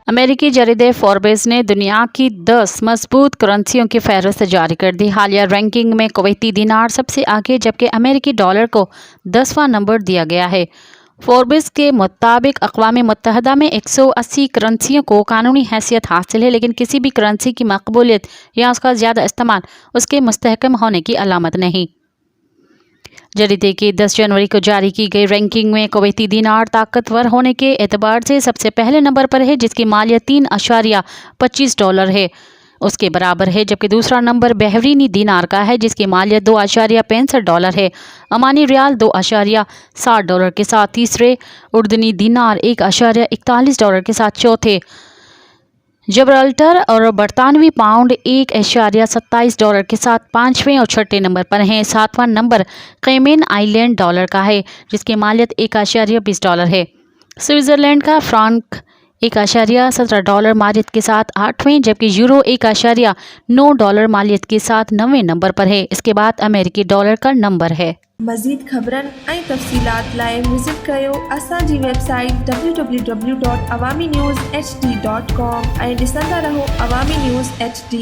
अमेरिकी जरीदे फोर्ब्स ने दुनिया की 10 मजबूत करेंसियों की फहरिस्त जारी कर दी। हालिया रैंकिंग में कुवैती दीनार सबसे आगे जबकि अमेरिकी डॉलर को 10वां नंबर दिया गया है। फोर्ब्स के मुताबिक अक़वाम मुत्तहदा में 180 करेंसियों को कानूनी हैसियत हासिल है, लेकिन किसी भी करेंसी की मकबूलियत या उसका ज़्यादा इस्तेमाल उसके मुस्तहकम होने की अलामत नहीं। जरीदे की 10 जनवरी को जारी की गई रैंकिंग में कुवैती दीनार ताकतवर होने के एतबार से सबसे पहले नंबर पर है, जिसकी मालियत $3.25 है, उसके बराबर है। जबकि दूसरा नंबर बहरीनी दीनार का है, जिसकी मालियत $2.65 है, अमानी रियाल $2.60 के साथ तीसरे, उर्दनी दीनार $1.41 के साथ चौथे, जबराल्टर और बरतानवी पाउंड $1.27 के साथ पाँचवें और छठे नंबर पर हैं। सातवां नंबर कैमन आइलैंड डॉलर का है, जिसकी मालियत $1.20 है। स्विट्ज़रलैंड का फ्रांक $1.17 मालियत के साथ आठवें, जबकि यूरो $1.9 मालियत के साथ 9वें नंबर पर है। इसके बाद अमेरिकी डॉलर का नंबर है। मज़ीद ख़बरनि ऐं तफ़सीलात लाइ विज़िट कयो असांजी वेबसाइट www.awamiNewsHD.com ऐं ॾिसंदा रहो अवामी न्यूज़ HD।